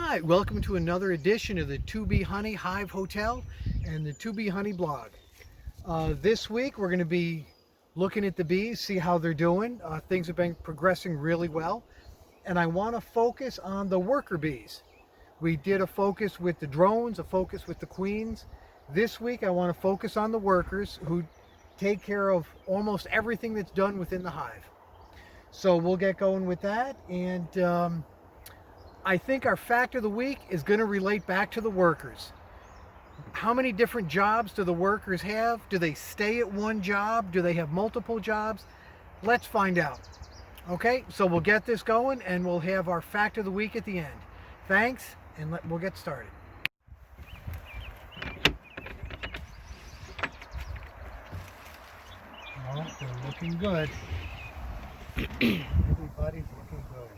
Hi, welcome to another edition of the 2B Honey Hive Hotel and the 2B Honey blog. This week we're going to be looking at the bees, see how they're doing. Things have been progressing really well, and I want to focus on the worker bees. We did a focus with the drones, a focus with the queens. This week I want to focus on the workers who take care of almost everything that's done within the hive. So we'll get going with that, and I think our fact of the week is going to relate back to the workers. How many different jobs do the workers have? Do they stay at one job? Do they have multiple jobs? Let's find out. Okay, so we'll get this going and we'll have our fact of the week at the end. Thanks, and we'll get started. Oh, they're looking good. Everybody's looking good.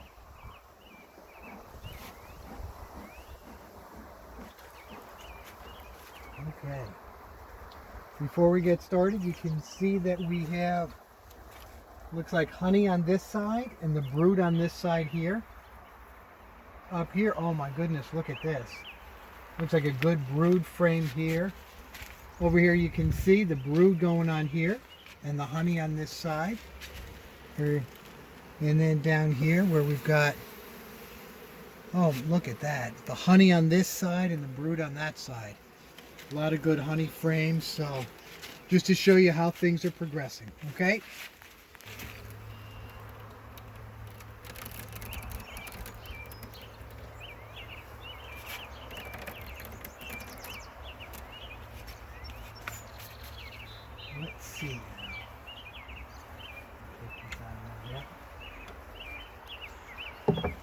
Okay. Before we get started, you can see that we have, looks like honey on this side and the brood on this side here. Up here, oh my goodness, look at this. Looks like a good brood frame here. Over here you can see the brood going on here and the honey on this side. And then down here where we've got, oh look at that, the honey on this side and the brood on that side. A lot of good honey frames, so just to show you how things are progressing, okay? Let's see now. Take this out of there.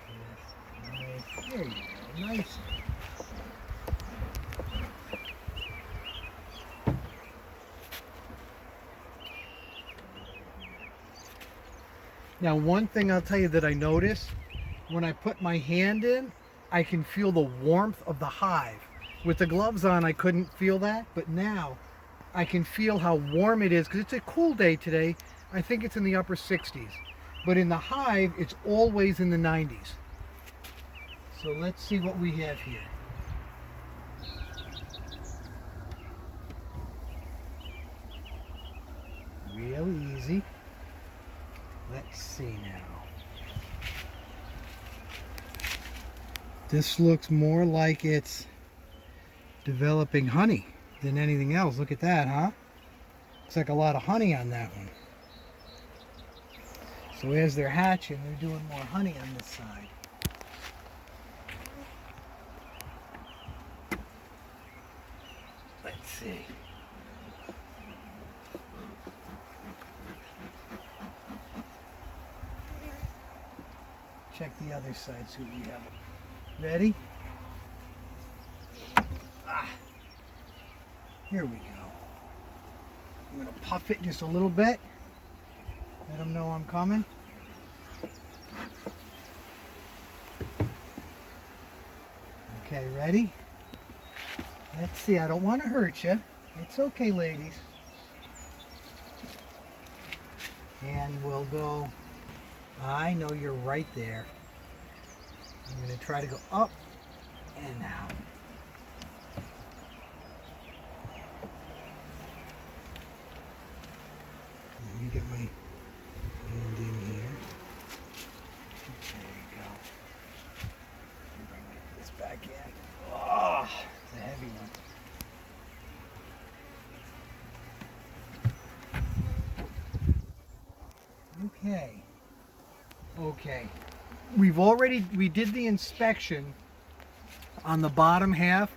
Yes, nice. There you go, nice. Now, one thing I'll tell you that I notice, when I put my hand in, I can feel the warmth of the hive. With the gloves on, I couldn't feel that, but now I can feel how warm it is, because it's a cool day today. I think it's in the upper 60s. But in the hive, it's always in the 90s. So let's see what we have here. Real easy. Let's see now. This looks more like it's developing honey than anything else. Look at that, huh? Looks like a lot of honey on that one. So as they're hatching, they're doing more honey on this side. Let's see. Check the other side, see what we have. Ready? Here we go. I'm going to puff it just a little bit. Let them know I'm coming. Okay, ready? Let's see, I don't want to hurt you. It's okay, ladies. And we'll go, I know you're right there. I'm going to try to go up and out. Let me get my hand in here. There you go. Bring this back in. Oh, it's a heavy one. Okay. We did the inspection on the bottom half.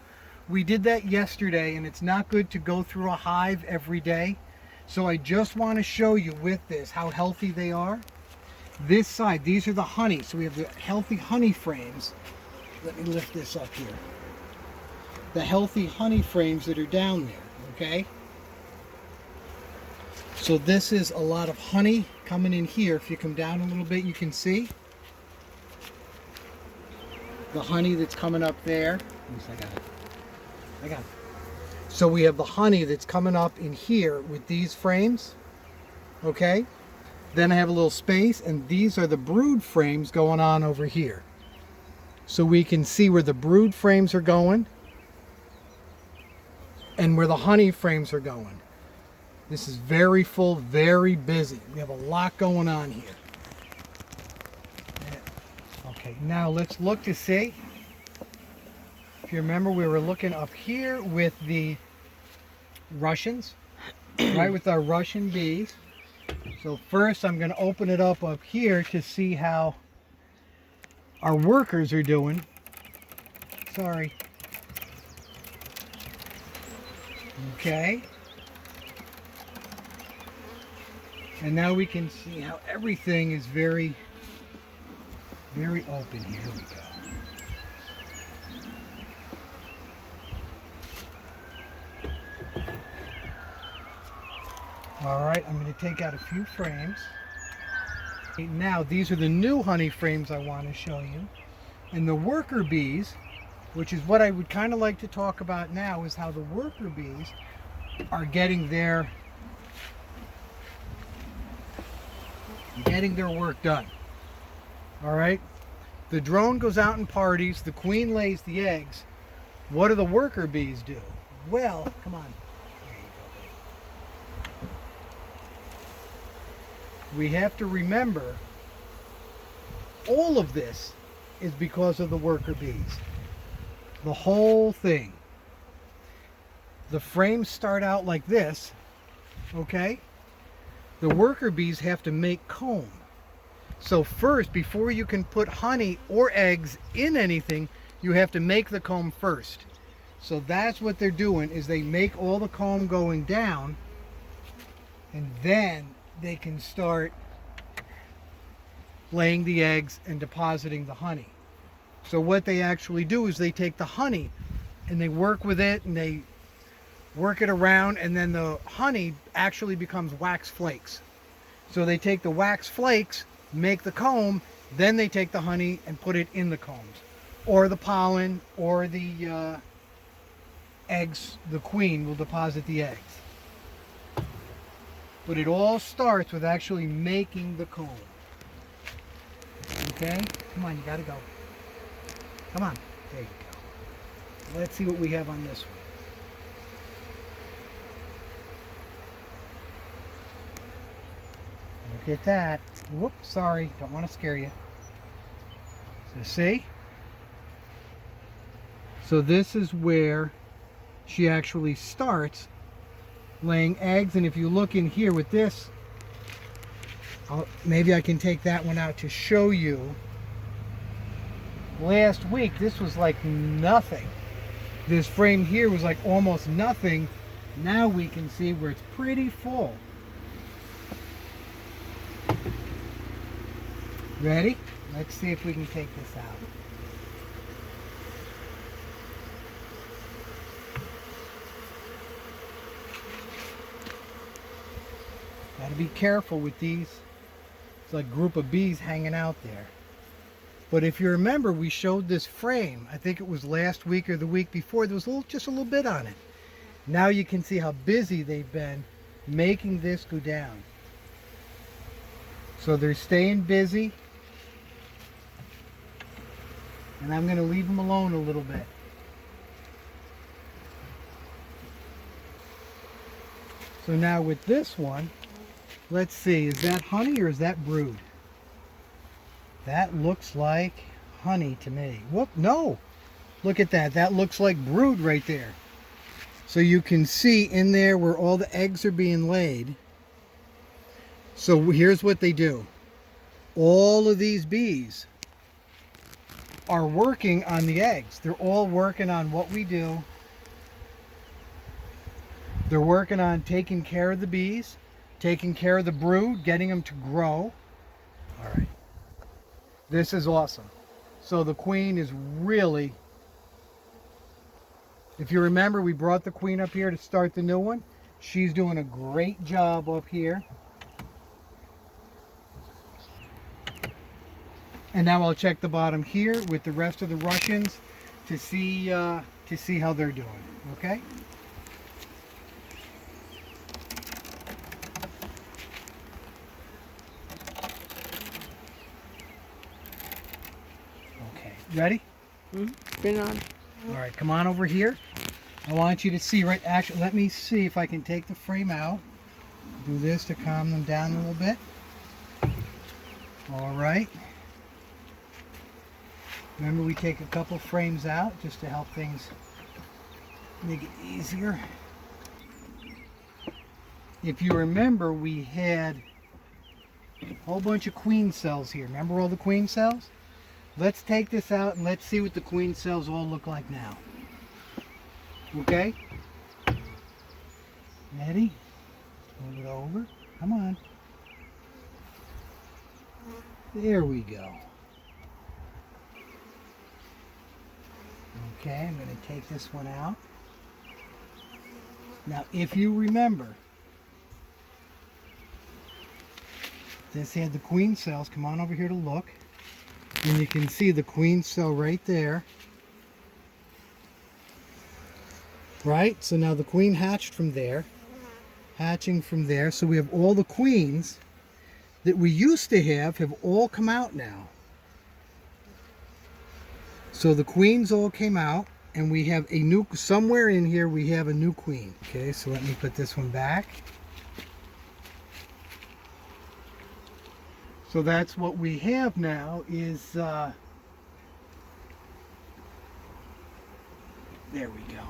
We did that yesterday, and it's not good to go through a hive every day. So I just want to show you with this how healthy they are. This side, these are the honey. So we have the healthy honey frames. Let me lift this up here. The healthy honey frames that are down there, okay? So this is a lot of honey coming in here. If you come down a little bit, you can see the honey that's coming up there. I got it. So we have the honey that's coming up in here with these frames, okay? Then I have a little space, and these are the brood frames going on over here. so we can see where the brood frames are going and where the honey frames are going. This is very full, very busy. We have a lot going on here. Okay, now let's look to see. If you remember, we were looking up here with the Russians, right, with our Russian bees. So first I'm going to open it up here to see how our workers are doing. Sorry. Okay. And now we can see how everything is very, very open. Here we go. All right, I'm going to take out a few frames. Now, these are the new honey frames I want to show you. And the worker bees, which is what I would kind of like to talk about now, is how the worker bees are getting their work done. All right? The drone goes out and parties, the queen lays the eggs. What do the worker bees do? Well, come on. We have to remember all of this is because of the worker bees. The whole thing. The frames start out like this, okay? The worker bees have to make comb. So first, before you can put honey or eggs in anything, you have to make the comb first. So that's what they're doing, is they make all the comb going down, and then they can start laying the eggs and depositing the honey. So what they actually do is they take the honey and they work with it and they work it around, and then the honey actually becomes wax flakes. So they take the wax flakes, make the comb, then they take the honey and put it in the combs, or the pollen, or the eggs. The queen will deposit the eggs. But it all starts with actually making the comb. Okay? Come on, you gotta go. Come on. There you go. Let's see what we have on this one. Look at that. Whoops, sorry. Don't want to scare you. So see? So this is where she actually starts laying eggs, and if you look in here with this, maybe I can take that one out to show you. Last week this was like nothing. This frame here was like almost nothing. Now we can see where it's pretty full. Ready? Let's see if we can take this out. Got to be careful with these. It's like a group of bees hanging out there. But if you remember, we showed this frame. I think it was last week or the week before. There was just a little bit on it. Now you can see how busy they've been making this go down. So they're staying busy. And I'm going to leave them alone a little bit. So now with this one, let's see, is that honey or is that brood? That looks like honey to me. Whoop, no. Look at that. That looks like brood right there. So you can see in there where all the eggs are being laid. So here's what they do. All of these bees are working on the eggs. They're all working on what we do. They're working on taking care of the bees, taking care of the brood, getting them to grow. All right. This is awesome. So the queen is really, if you remember, we brought the queen up here to start the new one. She's doing a great job up here. And now I'll check the bottom here with the rest of the Russians to see how they're doing. Okay? Okay. Ready? Been on. All right, come on over here. I want you to see, right, actually, let me see if I can take the frame out. Do this to calm them down a little bit. All right. Remember, we take a couple frames out just to help things make it easier. If you remember, we had a whole bunch of queen cells here. Remember all the queen cells? Let's take this out and let's see what the queen cells all look like now. Okay? Ready? Move it over. Come on. There we go. Okay, I'm going to take this one out. Now, if you remember, this had the queen cells. Come on over here to look. And you can see the queen cell right there. Right? So now the queen hatched from there. Hatching from there. So we have all the queens that we used to have all come out now. So the queens all came out, and we have a new, somewhere in here we have a new queen. Okay, so let me put this one back. So that's what we have now is, there we go.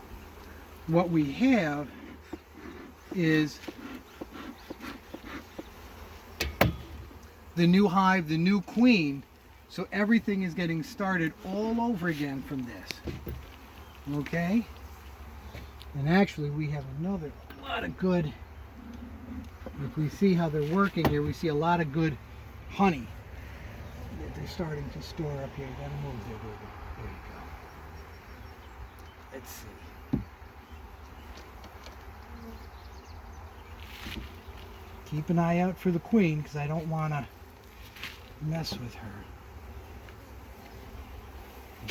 What we have is the new hive, the new queen. So everything is getting started all over again from this. Okay? And actually we have another lot of good, if we see how they're working here, we see a lot of good honey that they're starting to store up here. You gotta move there, baby. There you go. Let's see. Keep an eye out for the queen because I don't want to mess with her.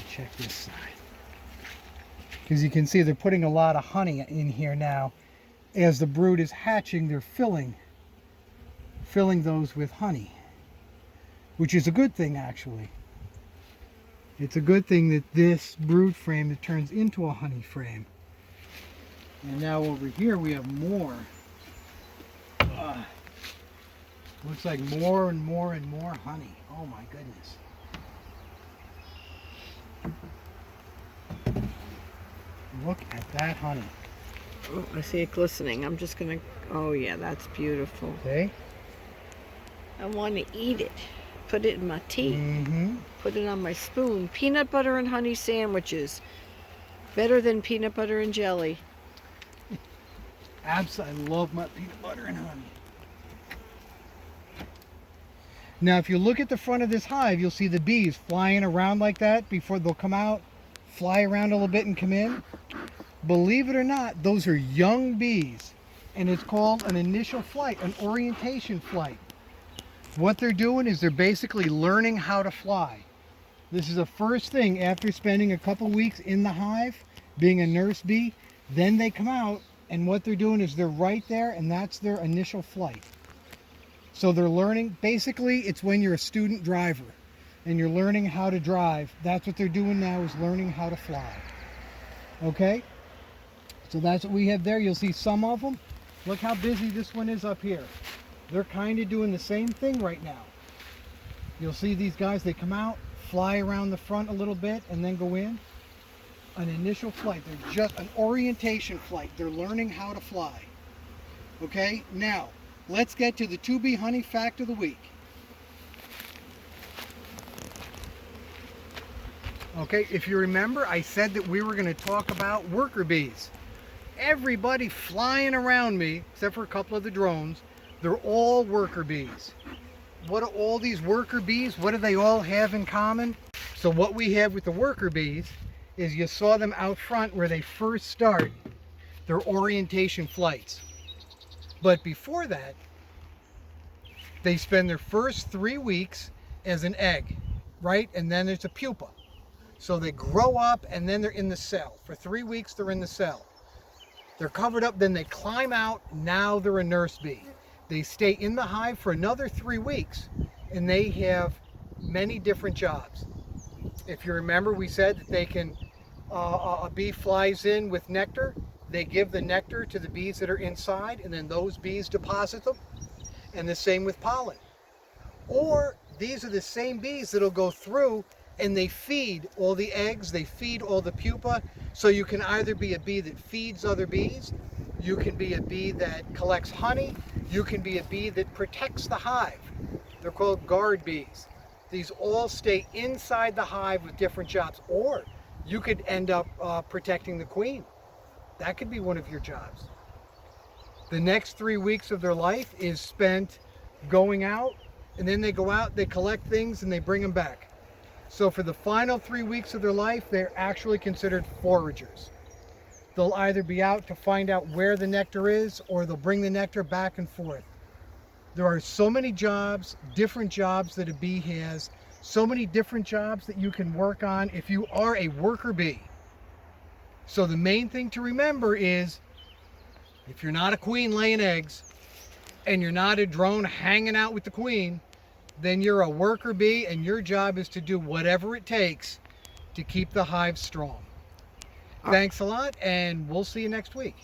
Check this side. Because you can see they're putting a lot of honey in here now. As the brood is hatching, they're filling those with honey. Which is a good thing, actually. It's a good thing that this brood frame, it turns into a honey frame. And now over here we have more. Looks like more and more and more honey. Oh my goodness. Look at that honey. Oh, I see it glistening. I'm just gonna, oh yeah, that's beautiful. Okay. I want to eat it. Put it in my tea. Mm-hmm. Put it on my spoon. Peanut butter and honey sandwiches. Better than peanut butter and jelly. Absolutely, I love my peanut butter and honey. Now, if you look at the front of this hive, you'll see the bees flying around like that before they'll come out, fly around a little bit and come in. Believe it or not, those are young bees, and it's called an initial flight, an orientation flight. What they're doing is they're basically learning how to fly. This is the first thing after spending a couple weeks in the hive, being a nurse bee, then they come out, and what they're doing is they're right there, and that's their initial flight. So they're learning, basically it's when you're a student driver and you're learning how to drive. That's what they're doing now, is learning how to fly. Okay? So that's what we have there. You'll see some of them. Look how busy this one is up here. They're kind of doing the same thing right now. You'll see these guys, they come out, fly around the front a little bit, and then go in. An initial flight. They're just an orientation flight. They're learning how to fly. Okay? Now, let's get to the 2B honey fact of the week. Okay, if you remember, I said that we were going to talk about worker bees. Everybody flying around me, except for a couple of the drones, they're all worker bees. What are all these worker bees? What do they all have in common? So what we have with the worker bees is you saw them out front where they first start their orientation flights. But before that, they spend their first 3 weeks as an egg, right? And then there's a pupa. So they grow up and then they're in the cell. For 3 weeks, they're in the cell. They're covered up, then they climb out. Now they're a nurse bee. They stay in the hive for another 3 weeks, and they have many different jobs. If you remember, we said that they can, a bee flies in with nectar, they give the nectar to the bees that are inside, and then those bees deposit them, and the same with pollen. Or these are the same bees that'll go through and they feed all the eggs, they feed all the pupa. So you can either be a bee that feeds other bees, you can be a bee that collects honey, you can be a bee that protects the hive. They're called guard bees. These all stay inside the hive with different jobs. Or you could end up protecting the queen. That could be one of your jobs. The next 3 weeks of their life is spent going out, and then they go out, they collect things, and they bring them back. So for the final 3 weeks of their life, they're actually considered foragers. They'll either be out to find out where the nectar is, or they'll bring the nectar back and forth. There are so many jobs, different jobs that a bee has, so many different jobs that you can work on if you are a worker bee. So the main thing to remember is, if you're not a queen laying eggs, and you're not a drone hanging out with the queen, then you're a worker bee, and your job is to do whatever it takes to keep the hive strong. Thanks a lot, and we'll see you next week.